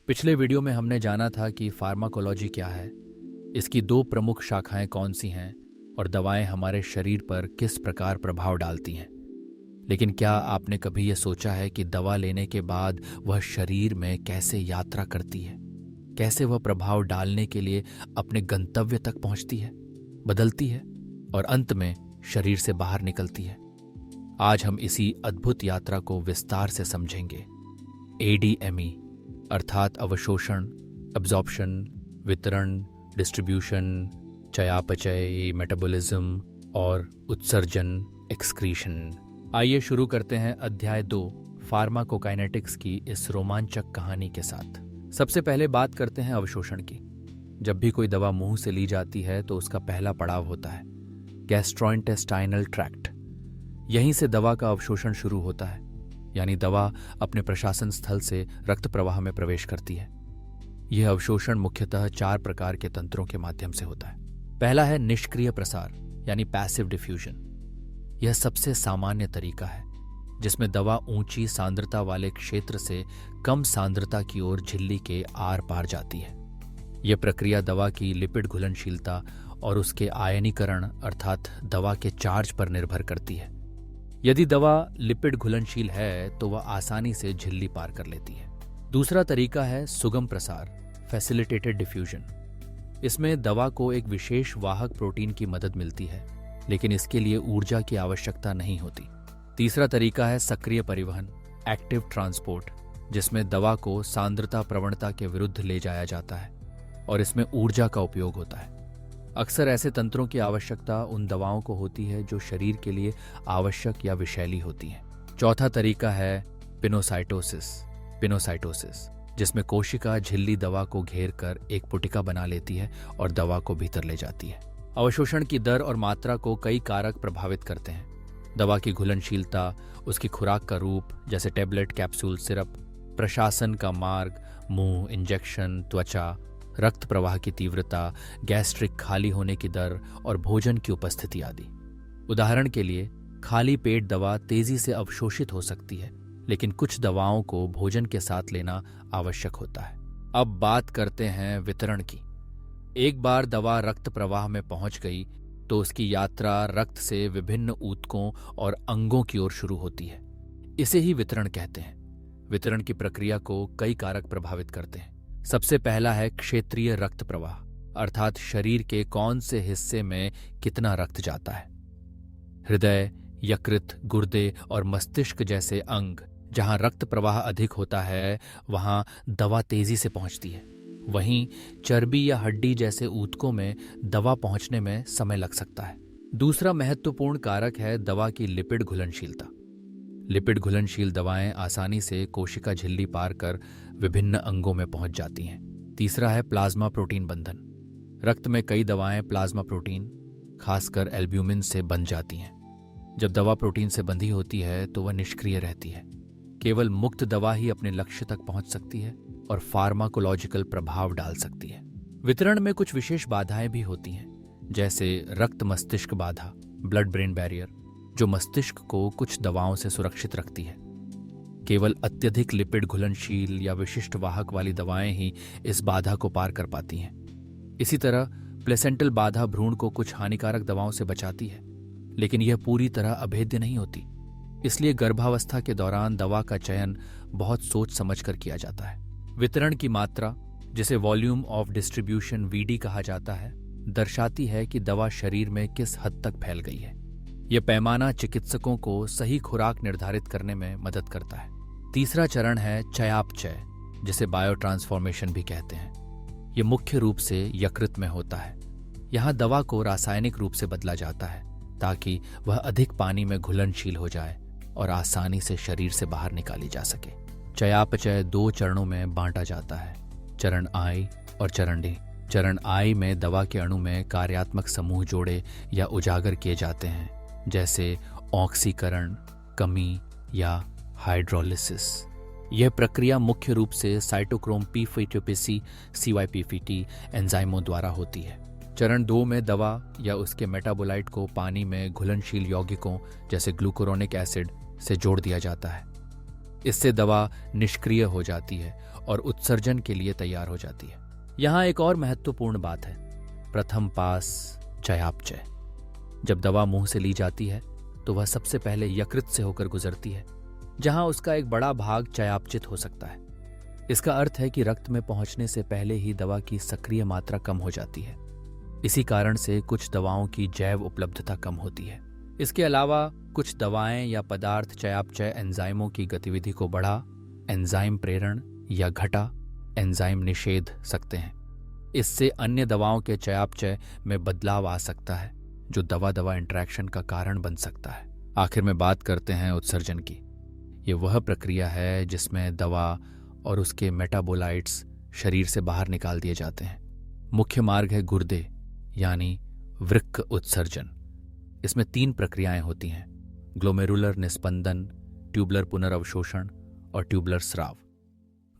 पिछले वीडियो में हमने जाना था कि फार्माकोलॉजी क्या है, इसकी दो प्रमुख शाखाएं कौन सी हैं और दवाएं हमारे शरीर पर किस प्रकार प्रभाव डालती हैं। लेकिन क्या आपने कभी यह सोचा है कि दवा लेने के बाद वह शरीर में कैसे यात्रा करती है, कैसे वह प्रभाव डालने के लिए अपने गंतव्य तक पहुंचती है, बदलती है और अंत में शरीर से बाहर निकलती है। आज हम इसी अद्भुत यात्रा को विस्तार से समझेंगे। ADME अर्थात अवशोषण, अब्जॉर्प्शन, वितरण, डिस्ट्रीब्यूशन, चयापचय, मेटाबॉलिज्म और उत्सर्जन, एक्सक्रीशन। आइए शुरू करते हैं अध्याय 2 फार्माकोकाइनेटिक्स की इस रोमांचक कहानी के साथ। सबसे पहले बात करते हैं अवशोषण की। जब भी कोई दवा मुंह से ली जाती है तो उसका पहला पड़ाव होता है गैस्ट्रोइंटेस्टाइनल ट्रैक्ट। यहीं से दवा का अवशोषण शुरू होता है, यानी दवा अपने प्रशासन स्थल से रक्त प्रवाह में प्रवेश करती है। यह अवशोषण मुख्यतः 4 प्रकार के तंत्रों के माध्यम से होता है। पहला है निष्क्रिय प्रसार यानी पैसिव डिफ्यूजन। यह सबसे सामान्य तरीका है जिसमें दवा ऊंची सांद्रता वाले क्षेत्र से कम सांद्रता की ओर झिल्ली के आर पार जाती है। यह प्रक्रिया दवा की लिपिड घुलनशीलता और उसके आयनीकरण अर्थात दवा के चार्ज पर निर्भर करती है। यदि दवा लिपिड घुलनशील है तो वह आसानी से झिल्ली पार कर लेती है। दूसरा तरीका है सुगम प्रसार, फैसिलिटेटेड डिफ्यूजन। इसमें दवा को एक विशेष वाहक प्रोटीन की मदद मिलती है, लेकिन इसके लिए ऊर्जा की आवश्यकता नहीं होती। तीसरा तरीका है सक्रिय परिवहन, एक्टिव ट्रांसपोर्ट, जिसमें दवा को सांद्रता प्रवणता के विरुद्ध ले जाया जाता है और इसमें ऊर्जा का उपयोग होता है। अक्सर ऐसे तंत्रों की आवश्यकता उन दवाओं को होती है जो शरीर के लिए आवश्यक या विषैली होती हैं। चौथा तरीका है पिनोसाइटोसिस, जिसमें कोशिका झिल्ली दवा को घेर कर एक पुटिका बना लेती है और दवा को भीतर ले जाती है। अवशोषण की दर और मात्रा को कई कारक प्रभावित करते हैं। दवा की घुलनशीलता, उसकी खुराक का रूप जैसे टेबलेट, कैप्सूल, सिरप, प्रशासन का मार्ग, मुंह, इंजेक्शन, त्वचा, रक्त प्रवाह की तीव्रता, गैस्ट्रिक खाली होने की दर और भोजन की उपस्थिति आदि। उदाहरण के लिए खाली पेट दवा तेजी से अवशोषित हो सकती है, लेकिन कुछ दवाओं को भोजन के साथ लेना आवश्यक होता है। अब बात करते हैं वितरण की। एक बार दवा रक्त प्रवाह में पहुंच गई तो उसकी यात्रा रक्त से विभिन्न ऊतकों और अंगों की ओर शुरू होती है। इसे ही वितरण कहते हैं। वितरण की प्रक्रिया को कई कारक प्रभावित करते हैं। सबसे पहला है क्षेत्रीय रक्त प्रवाह, अर्थात शरीर के कौन से हिस्से में कितना रक्त जाता है। हृदय, यकृत, गुर्दे और मस्तिष्क जैसे अंग जहां रक्त प्रवाह अधिक होता है वहां दवा तेजी से पहुंचती है। वहीं चर्बी या हड्डी जैसे ऊतकों में दवा पहुंचने में समय लग सकता है। दूसरा महत्वपूर्ण कारक है दवा की लिपिड घुलनशीलता। लिपिड घुलनशील दवाएं आसानी से कोशिका झिल्ली पार कर विभिन्न अंगों में पहुंच जाती हैं। तीसरा है प्लाज्मा प्रोटीन बंधन। रक्त में कई दवाएं प्लाज्मा प्रोटीन, खासकर एल्ब्यूमिन से बंध जाती हैं। जब दवा प्रोटीन से बंधी होती है तो वह निष्क्रिय रहती है। केवल मुक्त दवा ही अपने लक्ष्य तक पहुंच सकती है और फार्माकोलॉजिकल प्रभाव डाल सकती है। वितरण में कुछ विशेष बाधाएं भी होती हैं, जैसे रक्त मस्तिष्क बाधा, ब्लड ब्रेन बैरियर, जो मस्तिष्क को कुछ दवाओं से सुरक्षित रखती है। केवल अत्यधिक लिपिड घुलनशील या विशिष्ट वाहक वाली दवाएं ही इस बाधा को पार कर पाती हैं। इसी तरह प्लेसेंटल बाधा भ्रूण को कुछ हानिकारक दवाओं से बचाती है, लेकिन यह पूरी तरह अभेद्य नहीं होती। इसलिए गर्भावस्था के दौरान दवा का चयन बहुत सोच समझ कर किया जाता है। वितरण की मात्रा, जिसे वॉल्यूम ऑफ डिस्ट्रीब्यूशन VD कहा जाता है, दर्शाती है कि दवा शरीर में किस हद तक फैल गई है। यह पैमाना चिकित्सकों को सही खुराक निर्धारित करने में मदद करता है। तीसरा चरण है चयापचय, जिसे बायो ट्रांसफॉर्मेशन भी कहते हैं। यह मुख्य रूप से यकृत में होता है। यहाँ दवा को रासायनिक रूप से बदला जाता है ताकि वह अधिक पानी में घुलनशील हो जाए और आसानी से शरीर से बाहर निकाली जा सके। चयापचय 2 चरणों में बांटा जाता है, चरण I और चरण D। चरण I में दवा के अणु में कार्यात्मक समूह जोड़े या उजागर किए जाते हैं, जैसे ऑक्सीकरण, कमी या हाइड्रोलिसिस। यह प्रक्रिया मुख्य रूप से साइटोक्रोम P450 CYP50 एंजाइमों द्वारा होती है। चरण 2 में दवा या उसके मेटाबोलाइट को पानी में घुलनशील यौगिकों जैसे ग्लूकुरोनिक एसिड से जोड़ दिया जाता है। इससे दवा निष्क्रिय हो जाती है और उत्सर्जन के लिए तैयार हो जाती है। यहाँ एक और महत्वपूर्ण बात है, प्रथम पास चयापचय। जब दवा मुंह से ली जाती है तो वह सबसे पहले यकृत से होकर गुजरती है, जहां उसका एक बड़ा भाग चयापचित हो सकता है। इसका अर्थ है कि रक्त में पहुंचने से पहले ही दवा की सक्रिय मात्रा कम हो जाती है। इसी कारण से कुछ दवाओं की जैव उपलब्धता कम होती है। इसके अलावा कुछ दवाएं या पदार्थ चयापचय एंजाइमों की गतिविधि को बढ़ा, एंजाइम प्रेरण या घटा, एंजाइम निषेध सकते हैं। इससे अन्य दवाओं के चयापचय में बदलाव आ सकता है, जो दवा-दवा इंटरेक्शन का कारण बन सकता है। आखिर में बात करते हैं उत्सर्जन की। ये वह प्रक्रिया है जिसमें दवा और उसके मेटाबोलाइट्स शरीर से बाहर निकाल दिए जाते हैं। मुख्य मार्ग है गुर्दे यानी वृक्क उत्सर्जन। इसमें 3 प्रक्रियाएं होती हैं, ग्लोमेरुलर निस्पंदन, ट्यूबलर पुनर्अवशोषण और ट्यूबलर स्राव।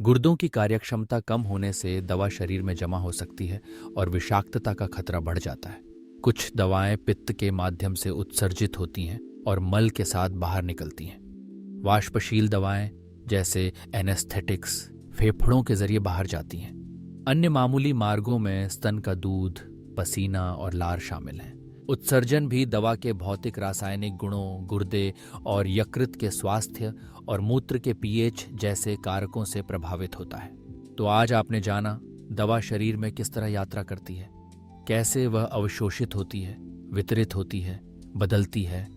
गुर्दों की कार्यक्षमता कम होने से दवा शरीर में जमा हो सकती है और विषाक्तता का खतरा बढ़ जाता है। कुछ दवाएं पित्त के माध्यम से उत्सर्जित होती हैं और मल के साथ बाहर निकलती हैं। वाष्पशील दवाएं जैसे एनेस्थेटिक्स फेफड़ों के जरिए बाहर जाती हैं। अन्य मामूली मार्गों में स्तन का दूध, पसीना और लार शामिल हैं। उत्सर्जन भी दवा के भौतिक रासायनिक गुणों, गुर्दे और यकृत के स्वास्थ्य और मूत्र के पीएच जैसे कारकों से प्रभावित होता है। तो आज आपने जाना दवा शरीर में किस तरह यात्रा करती है, कैसे वह अवशोषित होती है, वितरित होती है, बदलती है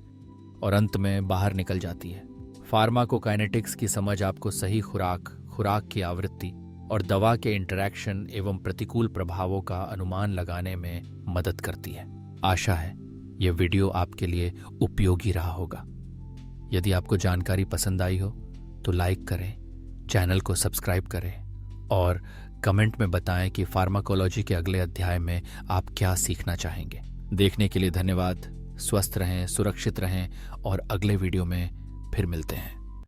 और अंत में बाहर निकल जाती है। फार्माकोकाइनेटिक्स की समझ आपको सही खुराक की आवृत्ति और दवा के इंटरैक्शन एवं प्रतिकूल प्रभावों का अनुमान लगाने में मदद करती है। आशा है यह वीडियो आपके लिए उपयोगी रहा होगा। यदि आपको जानकारी पसंद आई हो तो लाइक करें, चैनल को सब्सक्राइब करें और कमेंट में बताएं कि फार्माकोलॉजी के अगले अध्याय में आप क्या सीखना चाहेंगे। देखने के लिए धन्यवाद। स्वस्थ रहें, सुरक्षित रहें और अगले वीडियो में फिर मिलते हैं।